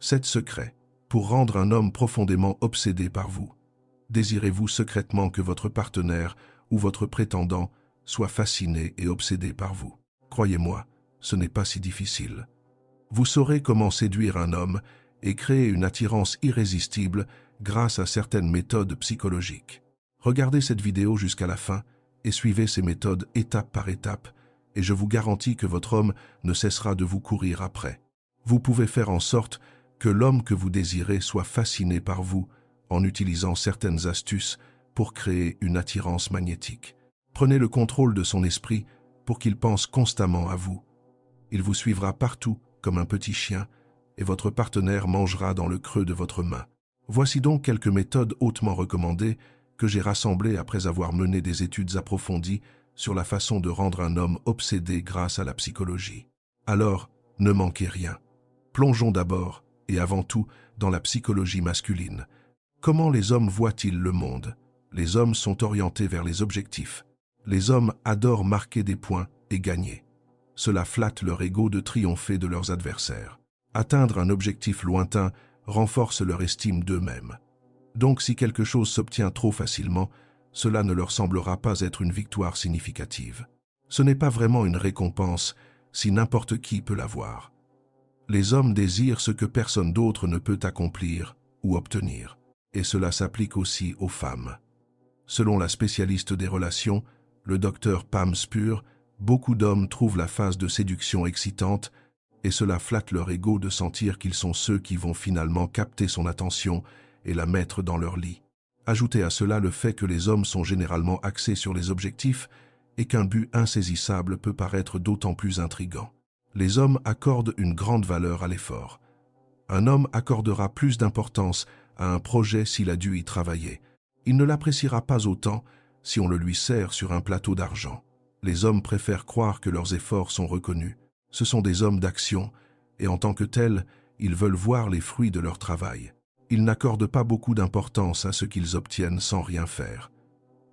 7 secrets pour rendre un homme profondément obsédé par vous. Désirez-vous secrètement que votre partenaire ou votre prétendant soit fasciné et obsédé par vous? Croyez-moi, ce n'est pas si difficile. Vous saurez comment séduire un homme et créer une attirance irrésistible grâce à certaines méthodes psychologiques. Regardez cette vidéo jusqu'à la fin et suivez ces méthodes étape par étape, et je vous garantis que votre homme ne cessera de vous courir après. Vous pouvez faire en sorte que l'homme que vous désirez soit fasciné par vous en utilisant certaines astuces pour créer une attirance magnétique. Prenez le contrôle de son esprit pour qu'il pense constamment à vous. Il vous suivra partout comme un petit chien et votre partenaire mangera dans le creux de votre main. Voici donc quelques méthodes hautement recommandées que j'ai rassemblées après avoir mené des études approfondies sur la façon de rendre un homme obsédé grâce à la psychologie. Alors, ne manquez rien. Plongeons d'abord, et avant tout, dans la psychologie masculine. Comment les hommes voient-ils le monde? Les hommes sont orientés vers les objectifs. Les hommes adorent marquer des points et gagner. Cela flatte leur ego de triompher de leurs adversaires. Atteindre un objectif lointain renforce leur estime d'eux-mêmes. Donc si quelque chose s'obtient trop facilement, cela ne leur semblera pas être une victoire significative. Ce n'est pas vraiment une récompense si n'importe qui peut l'avoir. Les hommes désirent ce que personne d'autre ne peut accomplir ou obtenir. Et cela s'applique aussi aux femmes. Selon la spécialiste des relations, le docteur Pam Spur, beaucoup d'hommes trouvent la phase de séduction excitante et cela flatte leur ego de sentir qu'ils sont ceux qui vont finalement capter son attention et la mettre dans leur lit. Ajoutez à cela le fait que les hommes sont généralement axés sur les objectifs et qu'un but insaisissable peut paraître d'autant plus intrigant. Les hommes accordent une grande valeur à l'effort. Un homme accordera plus d'importance à un projet s'il a dû y travailler. Il ne l'appréciera pas autant si on le lui sert sur un plateau d'argent. Les hommes préfèrent croire que leurs efforts sont reconnus. Ce sont des hommes d'action, et en tant que tels, ils veulent voir les fruits de leur travail. Ils n'accordent pas beaucoup d'importance à ce qu'ils obtiennent sans rien faire.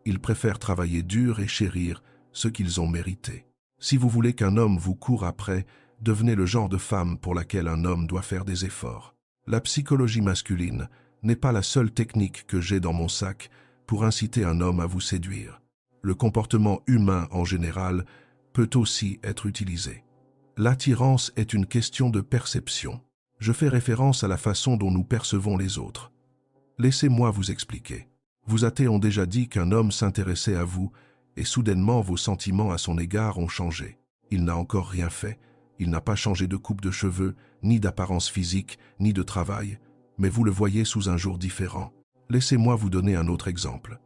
Ils préfèrent travailler dur et chérir ce qu'ils ont mérité. Si vous voulez qu'un homme vous court après, devenez le genre de femme pour laquelle un homme doit faire des efforts. La psychologie masculine n'est pas la seule technique que j'ai dans mon sac pour inciter un homme à vous séduire. Le comportement humain en général peut aussi être utilisé. L'attirance est une question de perception. Je fais référence à la façon dont nous percevons les autres. Laissez-moi vous expliquer. Vos athées ont déjà dit qu'un homme s'intéressait à vous et soudainement vos sentiments à son égard ont changé. Il n'a encore rien fait, il n'a pas changé de coupe de cheveux, ni d'apparence physique, ni de travail, mais vous le voyez sous un jour différent. Laissez-moi vous donner un autre exemple.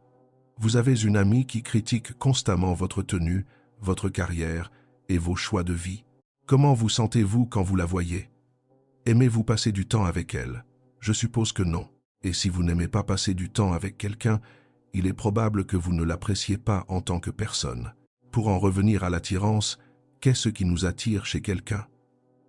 Vous avez une amie qui critique constamment votre tenue, votre carrière et vos choix de vie. Comment vous sentez-vous quand vous la voyez? Aimez-vous passer du temps avec elle? Je suppose que non. Et si vous n'aimez pas passer du temps avec quelqu'un, il est probable que vous ne l'appréciez pas en tant que personne. Pour en revenir à l'attirance, qu'est-ce qui nous attire chez quelqu'un?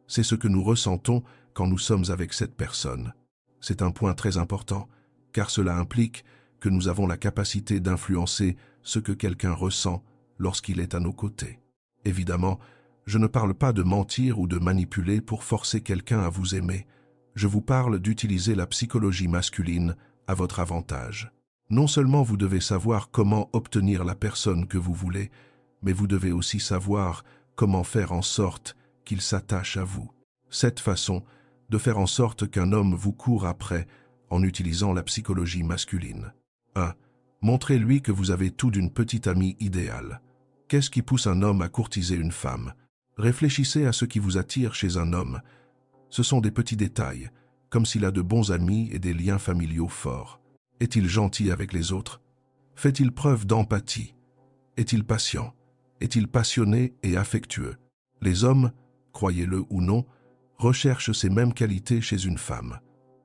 C'est ce que nous ressentons quand nous sommes avec cette personne. C'est un point très important, car cela implique que nous avons la capacité d'influencer ce que quelqu'un ressent lorsqu'il est à nos côtés. Évidemment, je ne parle pas de mentir ou de manipuler pour forcer quelqu'un à vous aimer. Je vous parle d'utiliser la psychologie masculine à votre avantage. Non seulement vous devez savoir comment obtenir la personne que vous voulez, mais vous devez aussi savoir comment faire en sorte qu'il s'attache à vous. Cette façon de faire en sorte qu'un homme vous court après en utilisant la psychologie masculine. 1. Montrez-lui que vous avez tout d'une petite amie idéale. Qu'est-ce qui pousse un homme à courtiser une femme? Réfléchissez à ce qui vous attire chez un homme. Ce sont des petits détails, comme s'il a de bons amis et des liens familiaux forts. Est-il gentil avec les autres? Fait-il preuve d'empathie? Est-il patient? Est-il passionné et affectueux? Les hommes, croyez-le ou non, recherchent ces mêmes qualités chez une femme.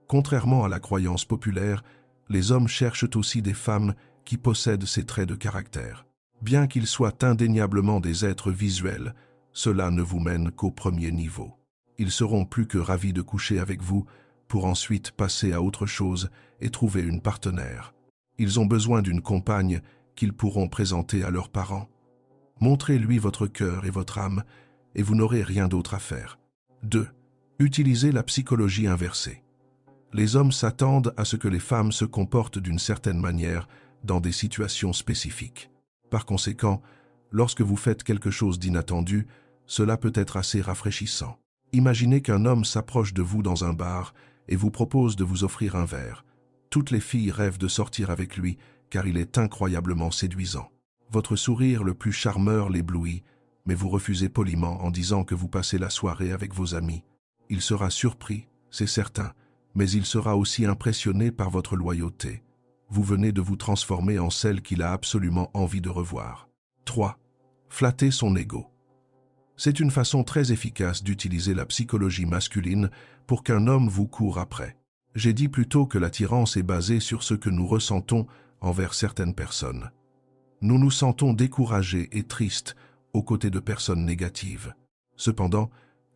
Contrairement à la croyance populaire, les hommes cherchent aussi des femmes qui possèdent ces traits de caractère. Bien qu'ils soient indéniablement des êtres visuels, cela ne vous mène qu'au premier niveau. Ils seront plus que ravis de coucher avec vous pour ensuite passer à autre chose et trouver une partenaire. Ils ont besoin d'une compagne qu'ils pourront présenter à leurs parents. Montrez-lui votre cœur et votre âme et vous n'aurez rien d'autre à faire. 2. Utilisez la psychologie inversée. Les hommes s'attendent à ce que les femmes se comportent d'une certaine manière dans des situations spécifiques. Par conséquent, lorsque vous faites quelque chose d'inattendu, cela peut être assez rafraîchissant. Imaginez qu'un homme s'approche de vous dans un bar et vous propose de vous offrir un verre. Toutes les filles rêvent de sortir avec lui car il est incroyablement séduisant. Votre sourire le plus charmeur l'éblouit, mais vous refusez poliment en disant que vous passez la soirée avec vos amis. Il sera surpris, c'est certain, mais il sera aussi impressionné par votre loyauté. Vous venez de vous transformer en celle qu'il a absolument envie de revoir. 3. Flatter son ego. C'est une façon très efficace d'utiliser la psychologie masculine pour qu'un homme vous court après. J'ai dit plutôt que l'attirance est basée sur ce que nous ressentons envers certaines personnes. Nous nous sentons découragés et tristes aux côtés de personnes négatives. Cependant,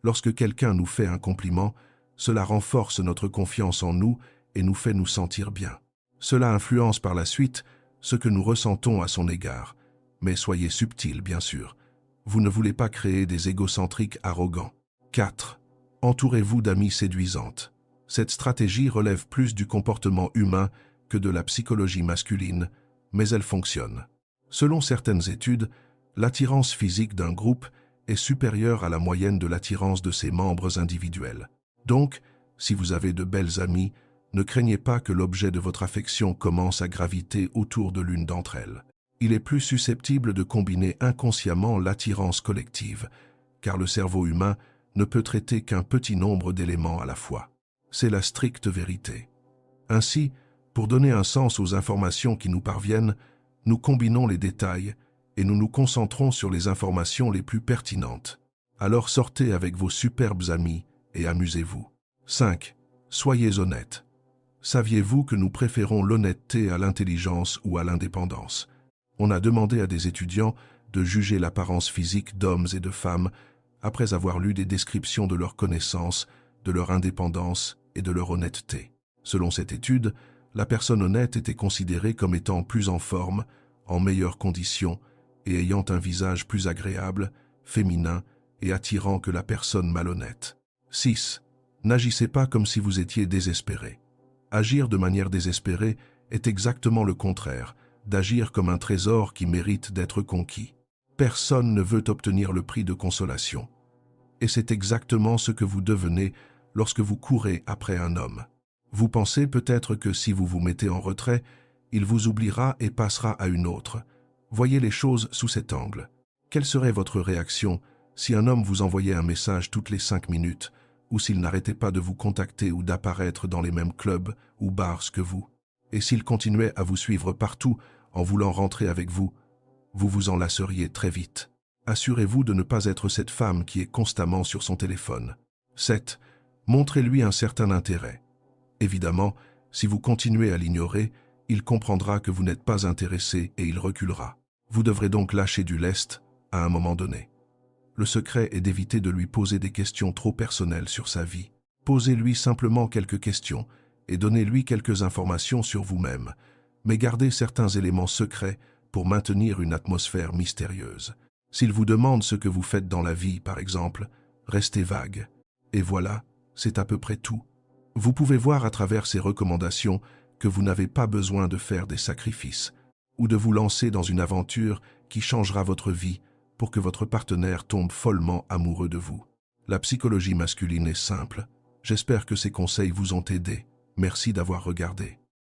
lorsque quelqu'un nous fait un compliment, cela renforce notre confiance en nous et nous fait nous sentir bien. Cela influence par la suite ce que nous ressentons à son égard. Mais soyez subtil, bien sûr. Vous ne voulez pas créer des égocentriques arrogants. 4. Entourez-vous d'amis séduisantes. Cette stratégie relève plus du comportement humain que de la psychologie masculine, mais elle fonctionne. Selon certaines études, l'attirance physique d'un groupe est supérieure à la moyenne de l'attirance de ses membres individuels. Donc, si vous avez de belles amies, ne craignez pas que l'objet de votre affection commence à graviter autour de l'une d'entre elles. Il est plus susceptible de combiner inconsciemment l'attirance collective, car le cerveau humain ne peut traiter qu'un petit nombre d'éléments à la fois. C'est la stricte vérité. Ainsi, pour donner un sens aux informations qui nous parviennent, nous combinons les détails et nous nous concentrons sur les informations les plus pertinentes. Alors sortez avec vos superbes amis et amusez-vous. 5. Soyez honnête. Saviez-vous que nous préférons l'honnêteté à l'intelligence ou à l'indépendance? On a demandé à des étudiants de juger l'apparence physique d'hommes et de femmes après avoir lu des descriptions de leurs connaissances, de leur indépendance et de leur honnêteté. Selon cette étude, la personne honnête était considérée comme étant plus en forme, en meilleures conditions et ayant un visage plus agréable, féminin et attirant que la personne malhonnête. 6. N'agissez pas comme si vous étiez désespéré. Agir de manière désespérée est exactement le contraire d'agir comme un trésor qui mérite d'être conquis. Personne ne veut obtenir le prix de consolation. Et c'est exactement ce que vous devenez lorsque vous courez après un homme. Vous pensez peut-être que si vous vous mettez en retrait, il vous oubliera et passera à une autre. Voyez les choses sous cet angle. Quelle serait votre réaction si un homme vous envoyait un message toutes les 5 minutes, ou s'il n'arrêtait pas de vous contacter ou d'apparaître dans les mêmes clubs ou bars que vous? Et s'il continuait à vous suivre partout en voulant rentrer avec vous, vous vous en lasseriez très vite. Assurez-vous de ne pas être cette femme qui est constamment sur son téléphone. 7. Montrez-lui un certain intérêt. Évidemment, si vous continuez à l'ignorer, il comprendra que vous n'êtes pas intéressé et il reculera. Vous devrez donc lâcher du lest à un moment donné. Le secret est d'éviter de lui poser des questions trop personnelles sur sa vie. Posez-lui simplement quelques questions et donnez-lui quelques informations sur vous-même, mais gardez certains éléments secrets pour maintenir une atmosphère mystérieuse. S'il vous demande ce que vous faites dans la vie, par exemple, restez vague. Et voilà, c'est à peu près tout. Vous pouvez voir à travers ces recommandations que vous n'avez pas besoin de faire des sacrifices ou de vous lancer dans une aventure qui changera votre vie pour que votre partenaire tombe follement amoureux de vous. La psychologie masculine est simple. J'espère que ces conseils vous ont aidé. Merci d'avoir regardé.